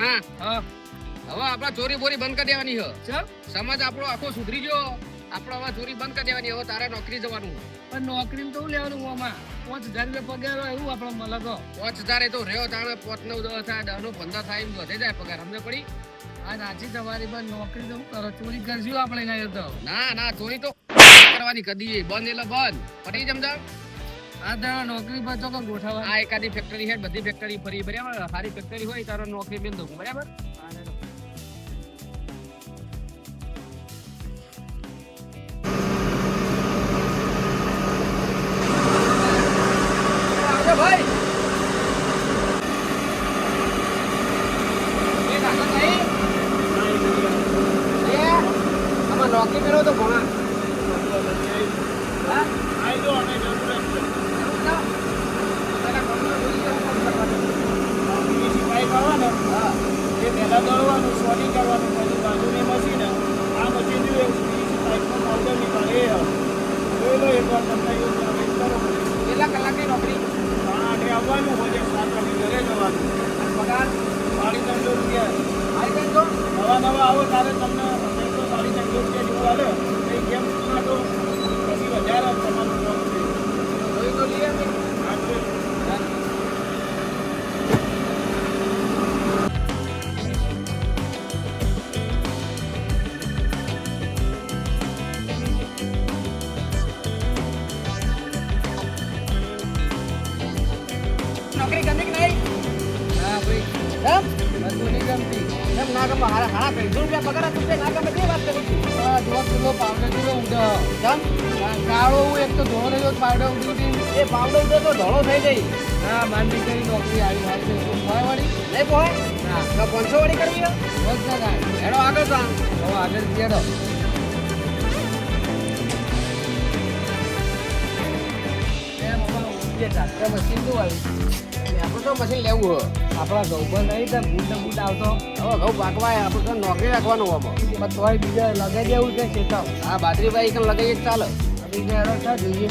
હા હા હવે આપણે ચોરી બોરી બંધ કરી દેવાની છે ચમ સમાજ આપણો આખો સુધરી ગયો આપણે હવે ચોરી બંધ કરી દેવાની હવે તારે નોકરી જવાનું પણ નોકરી તો લેવાનું આમાં 5000 રૂપિયા પગાર હોય એવું આપણે મળે તો 5000 એ તો રહ્યો તાણે 5 9 10 થાય 10 નો 15 થાય એમ વધે જાય પગાર અમને પડી આ રાજી તમારી પર નોકરી તો કરો ચોરી કરશું આપણે ના તો ના ના ચોરી તો કરવાની કદી બંધ એટલે બંધ પડી જમજા આ તારા નોકરી પર તો ગોઠવવા આ એકાદી ફેક્ટરી છે બધી ફેક્ટરી ફરી બરાબર સારી ફેક્ટરી હોય તારો નોકરી મેં દઉં બરાબર ભાઈ આમાં નોકરી મેળવો તો ભણા પહેલા દળવાનું સોની કરવાનું પછી બાજુની મશીન આ મશીન જોઈએ ટાઈપનું પાવડર નીકળે એ જોઈ લો એકવાર તમને એવું કરો કેટલા કલાકની નોકરી 8 આવવાનું હોય 7 વાગે ઘરે જવાનું પગાર 350 રૂપિયા આવી જાય તો નવા આવો ત્યારે તમને 350 રૂપિયા જેવું આવે એ કેમ તો પછી વધારે તમારું કામ છે જોઈ તો લઈએ અમે નોકરી ગમે કે નહીં હા ભાઈ કેમ બધું નહીં ગમતી કેમ ના ગમે હારા 300 રૂપિયા પગાર આપું છે ના ગમે તે વાત કરું છું આ 2 કિલો પાવડર કિલો ઉડો કેમ કાળો હું એક તો ધોળો રહ્યો પાવડર ઉડી એ પાવડો ઉડે તો ધોળો થઈ જાય ના માનવી કરી નોકરી આવી હાલ છે તો હોય વાળી નહીં પોહે ના તો 500 વાળી કરવી છે બસ ના થાય હેડો આગળ જા હવે આગળ ચેડો મશીન શું આવ્યું આપણે તો મશીન લેવું હોય આપણા ઘઉં પર નહીં તો બૂટ આવતો હવે ઘઉં પાકવાય આપણે તો નોકરી રાખવાનું આમાં પણ તોય બીજા લગાઈ દેવું છે ખેતર હા બાજરીભાઈ કણ લગાવીએ તો ચાલે બીજા એનો શા જોઈએ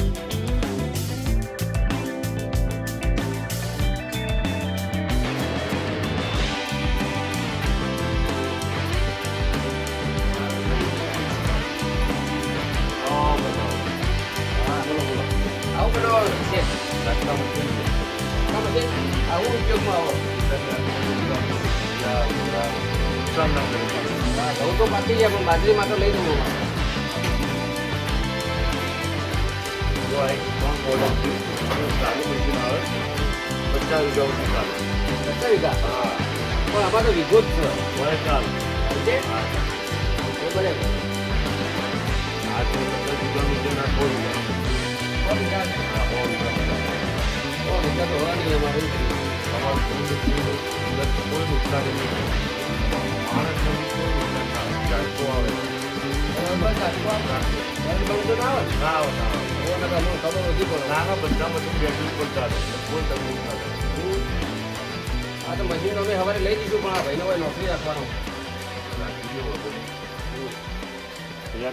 આવું બનાવવાનું છે આવું ઉપયોગમાં આવો ઘઉં તો પાકી ગયા પણ બાજરીમાં તો લઈ જવું પચાસ વીઘા પણ આમાં તો વીઘો જ છે એ બરાબર વીઘા તો હોવાની અમારું આ તો મશીન અમે સવારે લઈ દીધું પણ આ ભાઈને હવે નોકરી રાખવાનો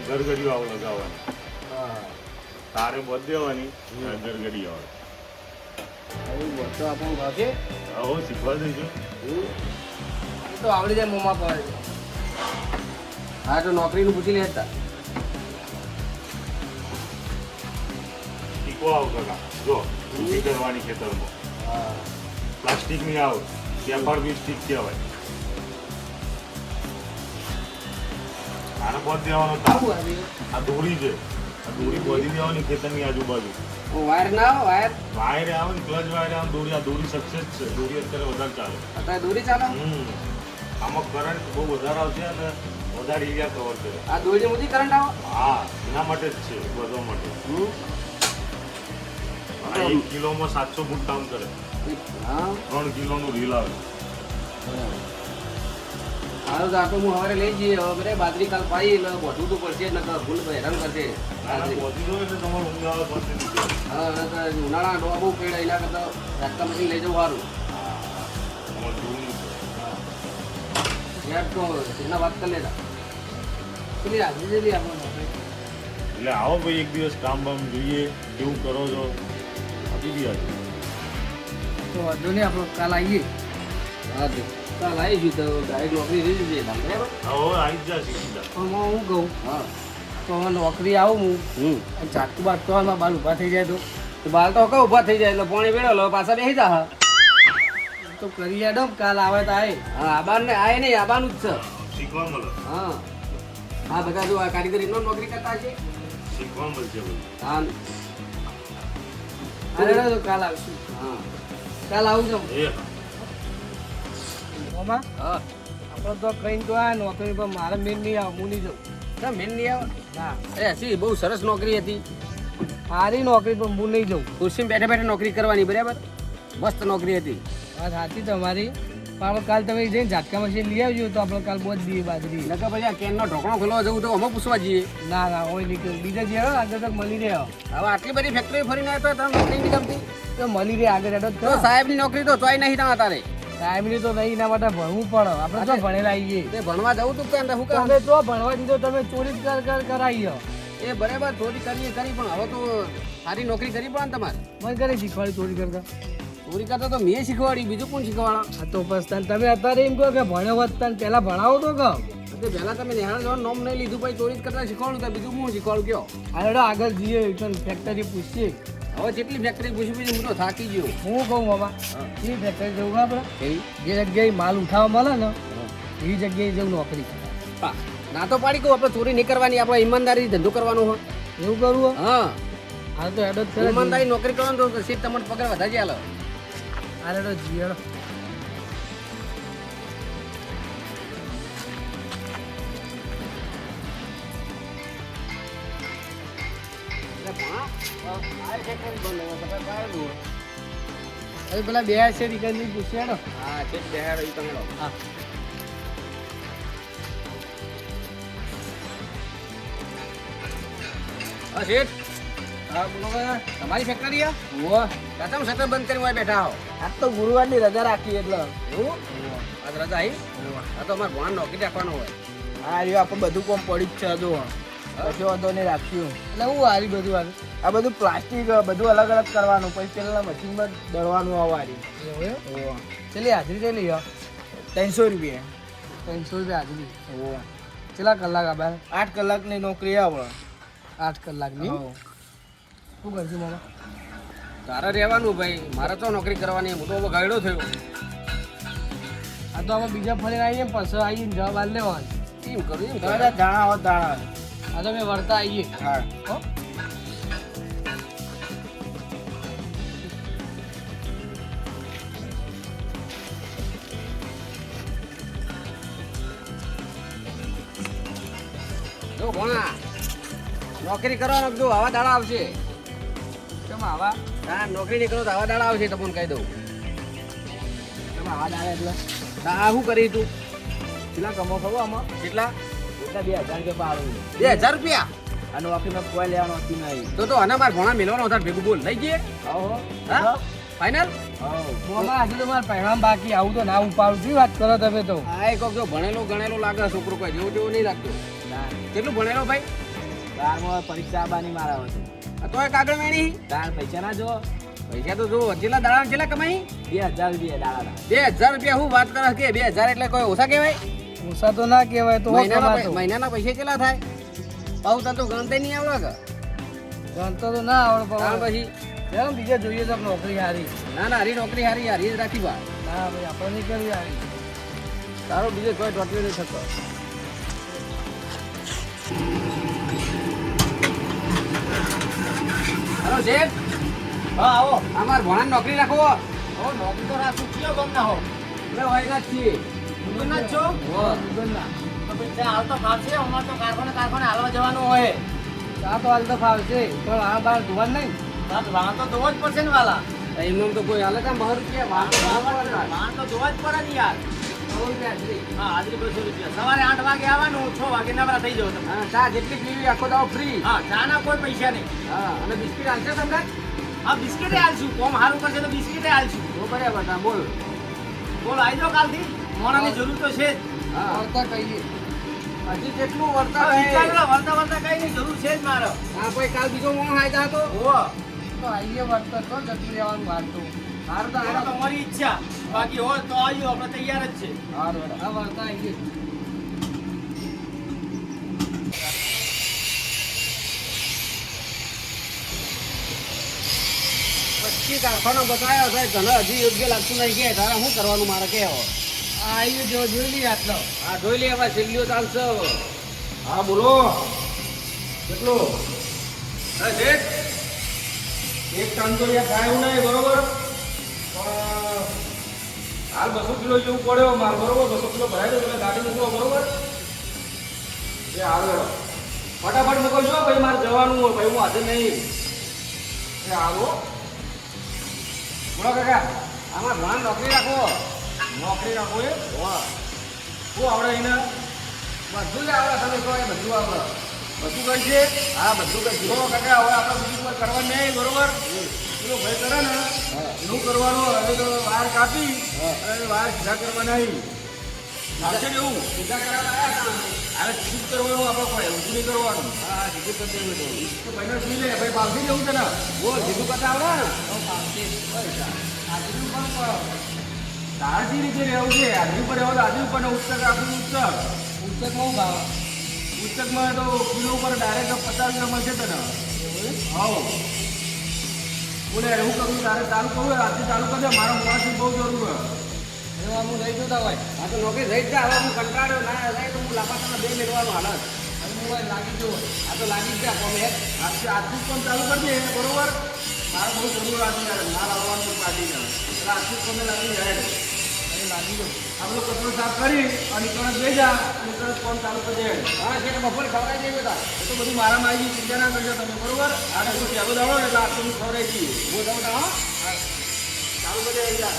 ઘરગડીઓ આવું લગાવવાની હા તારે બધ દેવાની ઘરગડી આવે એવું બધું આપણું ભાગે આવો શીખવા દઈશું એ તો આવડી જાય મોમાં પડે હા તો નોકરીનું પૂછી લેતા શીખવા આવ કાકા જો ઊભી કરવાની ખેતરમાં હા પ્લાસ્ટિકની આવે પેપર બી સ્ટીક કહેવાય આને બધ દેવાનો આવું આવી આ દોરી છે આ દોરી બધી દેવાની ખેતરની આજુબાજુ વાયર ના વાયર વાયર આવે ને ક્લચ વાયર આવે દોરી આ દોરી સક્સેસ છે દોરી અત્યારે વધારે ચાલે અત્યારે દોરી ચાલે આમાં કરંટ બહુ વધારે આવશે અને વધારે એરિયા કવર કરે આ દોરી મોટી કરંટ આવે હા એના માટે જ છે વધવા માટે અને 1 કિલોમાં 700 ફૂટ કામ કરે હા 3 કિલોનું રીલ આવે હારું તો આટલું હું સવારે લઈ જઈએ હવે બરે બાજરી કાલ પાઈ એટલે વધવું તો પડશે ને ભૂલ હેરાન કરશે પહોંચી દો એટલે તમારું ઊંઘ આવે પછી નીકળે. હા ઉનાળા ડોવા બહુ પેડ એના કરતા ઝાટકા મશીન લઈ જવું સારું તમારે જોવું છે યાર તો એના વાત કરી લેતા પેલી આવી જતી આપણને નોકરી એટલે આવો ભાઈ એક દિવસ કામ બામ જોઈએ કેવું કરો છો આપી દઈએ આજે તો વાંધો નહીં આપણે કાલ આવીએ હા તે ચાલ આવીશું તો ડાયરેક્ટ નોકરી લઈ લીધી બરાબર પણ હું કહું હા તો હવે નોકરી આવું હું અને ચાટકું બાટકું બાલ ઊભા થઈ જાય તો બાલ તો કહું ઊભા થઈ જાય એટલે પાણી વેળો લો પાછા બેસી જા તો કરી યાડો કાલ આવે તો આય હા આબાન ને આય નહીં આબાનું જ છે હા હા બધા જો આ કારીગરી નો નોકરી કરતા છે હા અરે તો કાલ આવશું હા કાલ આવું છું મામા હા આપણે તો કઈ તો આ નોકરી પર મારે મેન નહીં આવે હું નહીં જાઉં તો મેન નહીં આવે ના અરે હસી બહુ સરસ નોકરી હતી સારી નોકરી પર હું નહીં જાઉં ખુરશીમાં બેઠા બેઠા નોકરી કરવાની બરાબર મસ્ત નોકરી હતી વાત સાચી તમારી પણ આપણે કાલ તમે જઈને ઝાટકા મશીન લઈ આવજો તો આપણે કાલ બહુ જ દઈએ બાજરી નકર પછી આ કેનનો ઢોકણો ખોલવા જવું તો અમે પૂછવા જઈએ ના ના હોય નીકળ બીજા જે હોય આગળ તક મળી રહે હવે આટલી બધી ફેક્ટરી ફરીને આવ્યો તો તમે નોકરી નહીં ગમતી તો મળી રહે આગળ હેડો તો સાહેબની નોકરી તો ચોય નહીં તમારે તારે ટાઈમની તો નહીં એના માટે ભણવું પડે આપણે તો ભણેલા આવીએ તે ભણવા જવું તું કે શું કામ તમે તો ભણવા દીધો તમે ચોરી જ કરાવી એ બરાબર ચોરી કરી પણ હવે તો સારી નોકરી કરી પડે ને તમારે મને કરે શીખવાડી ચોરી કરતા ચોરી કરતા તો મેં શીખવાડી બીજું કોણ શીખવાડા આ તો પછી તમે અત્યારે એમ કહો કે ભણ્યો હોત તને પહેલા ભણાવો તો કહો તે પહેલા તમે નિહાળ જવાનું નોમ નહીં લીધું પછી ચોરી જ કરતા શીખવાડું તો બીજું હું શીખવાડું કયો આ હેડો આગળ જઈએ ફેક્ટરી પૂછીએ હવે જેટલી ફેક્ટરી પૂછી હું તો થાકી ગયો હું કહું બાબા એ ફેક્ટરી જવું આપણે એવી જે જગ્યાએ માલ ઉઠાવવા મળે ને એ જગ્યાએ જવું નોકરી ના તો પાડી કહું આપણે ચોરી નહીં કરવાની આપણે ઈમાનદારી ધંધો કરવાનો હોય એવું કરવું હા હા તો હેડો જ કરે ઈમાનદારી નોકરી કરવાનું તો સીટ તમને પગાર વધારી આલો આ હેડો જઈએ હેડો હવે પેલા બે છે દીકરી પૂછ્યા હેડો હા છે બેહાડો ઈ તમે લો હા હા શેઠ હા બોલો ભાઈ તમારી ફેક્ટરી આ ઓહ કાચા શટર બંધ કરીને બેઠા હો આજ તો ગુરુવારની રજા રાખી એટલે એવું આજ રજા આવી આ તો અમારે ભણ નોકરી રાખવાનો હોય હા રહ્યું આપણે બધું કોમ પડી જ છે જો કશો વાંધો નહીં રાખ્યું એટલે હું હારી બધું હારી આ બધું પ્લાસ્ટિક બધું અલગ અલગ કરવાનું પછી પેલા મશીનમાં દળવાનું આ વારી ચલી હાજરી ચલી 300 રૂપિયા 300 રૂપિયા હાજરી કેટલા કલાક આભાર 8 કલાકની નોકરી આવે 8 કલાકની શું કરશું મામા તારે રહેવાનું ભાઈ મારે તો નોકરી કરવાની હું તો હવે ગાયડો થયો આ તો અમે બીજા ફરીને આવીએ પછી આવીને જવાબ આલ લેવાનો એમ કરું એમ કરું દાણા હોત દાણા આ તો મેં વળતા આવીએ હા હો જો ભણા નોકરી કરવાનો જો આવા દાડા આવશે કેમ આવા હા નોકરી નહીં કરો તો આવા દાડા આવશે તમને કહી દઉં કેમ આવા દાડા એટલે આ શું કરી તું કેટલા કમો ખબર આમાં કેટલા એટલા 2000 કે પાડું 2000 રૂપિયા આ નોકરીમાં કોઈ લેવાનું હતું નહીં તો આને મારે ભણા મેળવાનો હતા ભેગું બોલ લઈ જઈએ આવો હા ફાઇનલ મોમાં આજે તો મારે પહેરામ બાકી આવું તો ના ઉપાડું શું વાત કરો તમે તો આ એક જો ભણેલો ગણેલો લાગે છોકરો કોઈ જેવું તેવું નહીં લાગતું કેટલું ભણેલો ભાઈ 12માં પરીક્ષા આવવાની મારા હતું આ તો કાગળ વેણી તાર પૈસા ના જો પૈસા તો જો જેટલા દાડા જેટલા કમાઈ 2000 રૂપિયા દાડા 2000 રૂપિયા હું વાત કરે કે 2000 એટલે કોઈ ઓછા કહેવાય ઓછા તો ના કહેવાય તો મહિનાના પૈસા કેટલા થાય પાઉ તને તો ગણતા નહીં આવડે કે ગણતો તો ના આવડે કારણ પછી ચાલો બીજા જોઈએ તો નોકરી હારી ના હારી નોકરી હારી હારી જ રાખી બા ના ભાઈ આપણે નહીં કરવી હારી તારો બીજો કોઈ ટોટવી નહીં થતો હેલો શેઠ હા આવો અમાર ભણા નોકરી રાખો હો નોકરી તો રાખું કયો ગમ ના હો એટલે વાયના જ છીએ દુગના છો હો દુગના તો પછી હાલ તો ફાવશે અમાર તો કારખાને હાલવા જવાનું હોય ચા તો હાલ તો ફાવશે પણ આ બાર ધોવા નહીં વાહન તો ધોવા જ પડશે ને વાલા એમ તો કોઈ હાલે કા 100 રૂપિયા વાહ વાહન તો ધોવા જ પડે ને યાર 100 રૂપિયા હાજરી હા હાજરી 200 રૂપિયા સવારે 8 વાગે આવવાનું 6 વાગે નવરા થઈ જાવ તમે હા ચા જેટલી પીવી આખો દાવ ફ્રી હા ચા ના કોઈ પૈસા નહીં હા અને બિસ્કિટ હાલશે તમને હા બિસ્કિટે આલશું કોમ સારું કરશે તો બિસ્કિટે આલશું તો બરાબર તા બોલ બોલ આવી જાઓ કાલથી મોણાની જરૂર તો છે જ હા વર્તા કહીએ હજી કેટલું વર્તા વર્તા કઈ નહીં જરૂર છે જ મારો હા કોઈ કાલ બીજો મોણ આયતા હતો ઓહો તો આઈએ વર્તા તો જતું રહેવાનું વાત તો હારું તો તો હારું. તમારી ઈચ્છા બાકી હોય તો આવ્યો આપણે તૈયાર જ છે હારું હેડો. હા વાર્તા આવી ગઈ. પછી કારખાનો બતાવ્યો સાહેબ તને હજી યોગ્ય લાગતું નહીં કે તારે શું કરવાનું મારે કે હવે આવ્યું જો જોઈ લઈએ આટલો. હા જોઈ લે હવે છેલ્લીઓ ચાલશે હવે. હા બોલો કેટલું હા શેઠ એક ટન તો યાર થાય એવું નહીં બરોબર પણ હાલ 200 કિલો જેવું પડ્યો માલ બરોબર 200 કિલો ભરાય તો તમે ગાડી મોકલો બરોબર એ આવે ફટાફટ મોકલજો ભાઈ મારે જવાનું હોય ભાઈ હું હાજર નહીં. એ આવો બોલો કાકા આમાં ભણ નોકરી રાખો. નોકરી રાખો એ વાહ શું આવડે એને બધું જ આવડે તમે કહો એ બધું આવડે. બધું કરી છે હા બધું કઈ જો કાકા હવે આપણે બીજું કોઈ કરવાનું નહીં બરોબર પેલો ભાઈ કરે ને એનું કરવાનું હવે તો વાર કાપી અને વાર સીધા કરવા નહીં આવશે ને એવું પૂજા કરાવવા આવ્યા હતા. હવે સીધું જ કરવાનું આપણે કોઈ ઊંધું નહીં કરવાનું હા સીધું કરી દેવું તો. તો ભાઈને સુઈ લે ભાઈ પાલથી જવું છે ને બોલ સીધું કરતા આવડે ને. તારજી રીતે રહેવું છે હાજરી પર રહેવું હાજરી પર ઉચ્ચક આપણું ઉચ્ચક પુસ્તકમાં હું ભાવ ઉચ્ચકમાં તો કિલો ઉપર ડાયરેક્ટ 50 રૂપિયા મળશે તને હા બોલે એવું કરું તારે ચાલુ કરવું હોય રાત્રે ચાલુ કરજો મારા મોડાથી બહુ જરૂર હોય એવા હું લઈ જતા હોય. હા તો નોકરી રહી જ જા હવે હું કંટાળ્યો ના રહે તો હું લાંબા બે મેળવાનું હાલત. હવે હું ભાઈ લાગી જવું. આ તો લાગી જ જા કોમે. આજથી પણ ચાલુ કરજે બરોબર મારે બહુ જરૂર આજે યાર માલ આવવાનું કાઢીને એટલે આજથી તમે લાગી જાય લાગી જવું. આપણો કચરો સાફ કરી અને તરત લઈ જા અને તરત ફોન ચાલુ કરી દે હા છે બપોરે ખવડાવી દેજો તા. એ તો બધું મારામાં આવી ગઈ ચિંતા ના કરજો તમે બરોબર આને કોઈ ટેબલ આવડો એટલે આટલું ખવડાવી દઈએ હું જાઉં તા હો. ચાલુ કરી દે યાર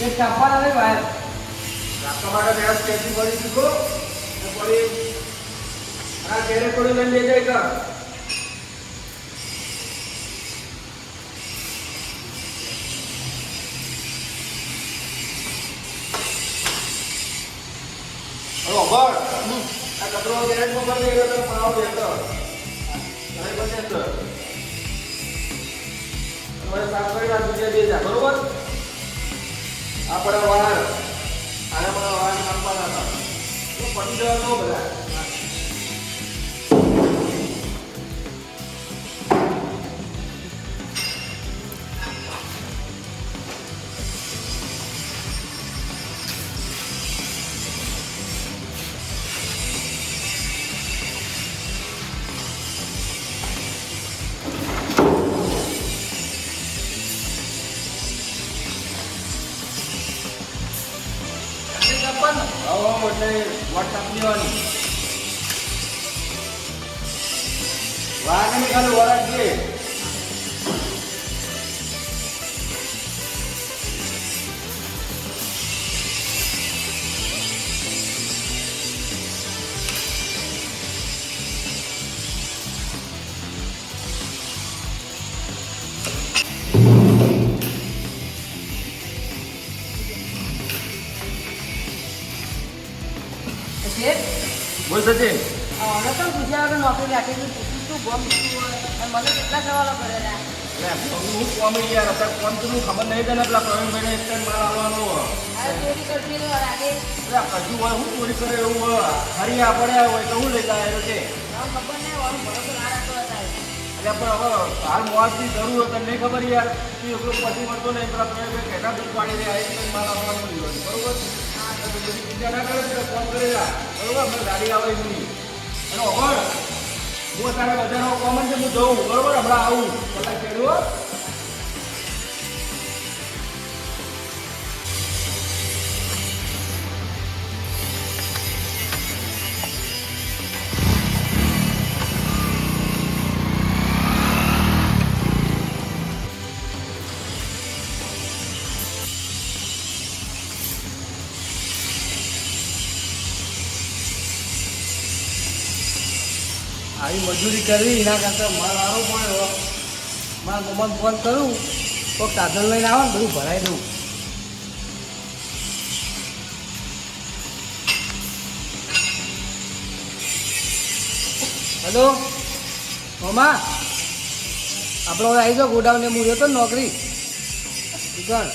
એક કાપવાના નહીં બહાર. રાખવા માટે ત્યાં સ્ટેચી કરી દીધો અને ફરી આ ઘેરે થોડી લઈને લઈ જાય કર હવે અભર આ કચરો ગેરેજમાં ભરી ગયો તો પાવ દેતો અને પછી અંદર હવે સાફ કરી નાખ બીજા બે જા બરોબર આપણે વાર આને મને વાર નાખવાના હતા તો પડી જવાનો બધા એટલે વોટ્સઅપ લેવાની વાગને ખાલી વરાક દે બોલ સચિન હવે તો પૂછ્યા વગર નોકરી રાખી દીધી. પૂછ્યું શું ગમ શું હોય અને મને કેટલા સવાલો કરેલા. હું કોમી યાર અત્યારે કોણ તું ખબર નહીં તને પેલા પ્રવીણભાઈને એક ટાઈમ માલ આવવાનો આ ચોરી કરતી તો રાખે. એટલે કશું હોય હું ચોરી કરે એવું હોય હરિયા પડ્યા હોય તો હું લઈ જાય છે હવે ખબર નહીં હોય ભરોસો ના રાખતો હતા. એટલે પણ હવે હાલ મોવાજની જરૂર હોય તને નહીં ખબર યાર તું એકલો પહોંચી મળતો નહીં પેલા પ્રવીણભાઈ કહેતા દૂધ પાડી દે આ એક ટાઈમ માલ આવવાનો હોય બરોબર તો બધી ચિંતા ના કરે એટલે ફોન કરી જા બરોબર મને ગાડી આવે નહીં અને ખબર હું અત્યારે બજારમાં કોમન છે હું જઉં બરોબર હમણાં આવું કલાક પહેલું આવી મજૂરી કરવી એના કરતાં માલ આવો પડ્યો. મારા મમ્માને ફોન કરું તો સાધન લઈને આવો ને બધું ભરાઈ દઉં. હેલો મમ્મા, આપણો હવે આવી જાઓ ગોડાઉને. હું રહ્યો તો ને નોકરી દુકાન.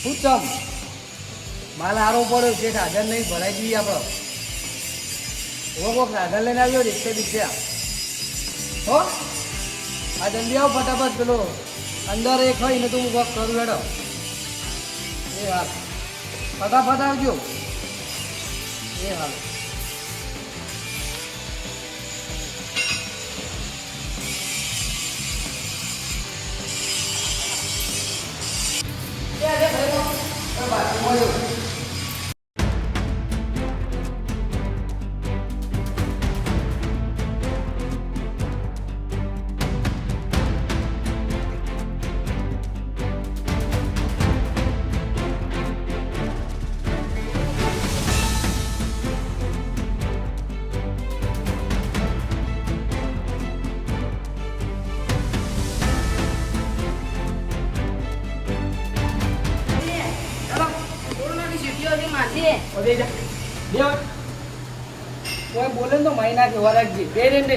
શું ચમ માલ હારો પડ્યો છે, સાધન નહીં ભરાઈ દઈએ આપણે. કોક સાધન લઈને આવ્યો રિક્ષે બિક્ષે હો. આ જલ્દી આવો ફટાફટ. પેલો અંદર એક હોય ને તો હું વોક કરું હેડો. એ હાલ ફટાફટ આવજો. એ હાલ કોઈ બોલે ને તો માઈ નાખે. વરાગજી બે રેન્ડે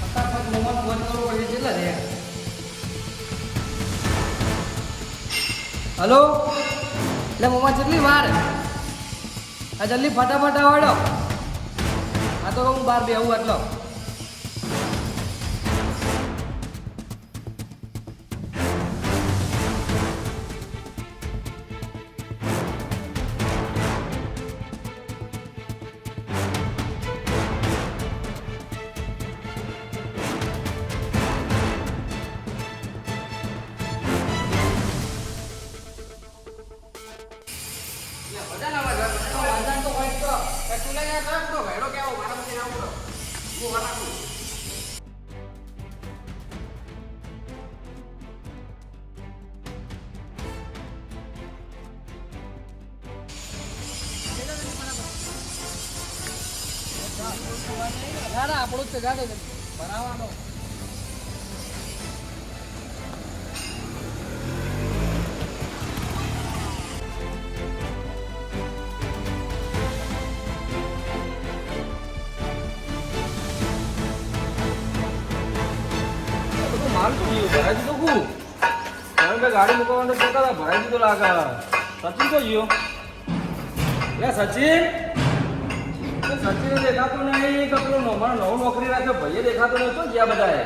ફટાફટ મોમાં ફોન કરવો પડે. કેટલા રે? હલો એટલે મોમાં કેટલી વાર? આ જલ્દી ફટાફટ આવડો. આ તો હું બહાર બેહું એટલો. આપણું જ ગાડો બનાવવાનો. માલ તો ભરાઈ દીધો હું કારણ કે ગાડી મૂકવાનું કહેતા હતા ભરાઈ દીધો લાગે. સચિન તો ગયો. સચિન સચિન દેખાતો નહીં કે પેલો નવો નોકરી રાખ્યો ભાઈએ દેખાતો નહોતો ગયા બધાએ.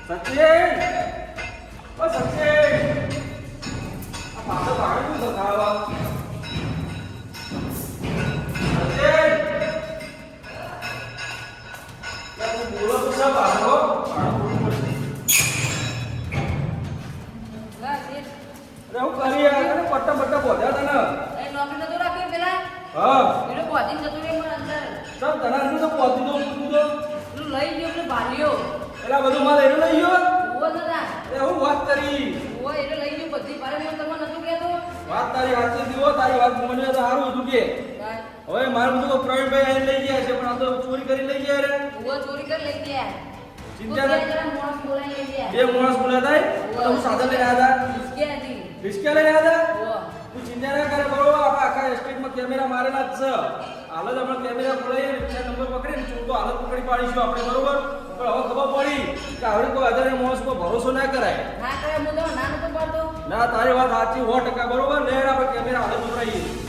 સચિન ઓ સચિન આ પાછો ભાડું શું ખાવા? સચિન તું બોલો તો સબ પાછો અરે હું કરી યાર પટ્ટા બટ્ટા બોધ્યા તને નોકરી નતો રાખ્યો પેલા. હા એનો પહોંચી જતો રે મને અંદર. સબ તને અંદર તો પહોંચી દો તું તો પેલું લઈ ગયો પેલું ભાલ્યો. એલા બધું માલ એનું લઈ ગયો. ઉવો નતા. એ હું વાત કરી ઉવો એને લઈ ગયો બધી પારે મને તમને નતું કહેતો. વાત તારી વાત દીવો તારી વાત મને તો સારું હતું કે હવે મારું બધું પ્રવીણભાઈ આઈને લઈ ગયા છે પણ આ તો ચોરી કરી લઈ ગયા રે. ઉવો ચોરી કરી લઈ ગયા. ચિંતા ના જરા મોણસ બોલાઈ લઈ ગયા. બે માણસ બોલાતા તો હું સાધન લઈને આવ્યા હતા. રિસ્કે હતી. રિસ્કા લઈને આવ્યા હતા. ઉવો. તું ચિંતા ના કરે બરોબર. આપણા આખા એસ્ટેટમાં કેમેરા મારેલા જ છે. હાલ જ આપણે કેમેરા ખોલાઈએ રિક્ષા નંબર પકડીને ચોર તો હાલત પકડી પાડીશું આપણે બરોબર. પણ હવે ખબર પડી કે આવડે કોઈ અજાણ્યા માણસ પર ભરોસો ના કરાય. ના કરે હું તો ના નતો પડતો. ના તારી વાત સાચી 100% બરોબર. લે આપણે કેમેરા હાલત પકડાઈએ.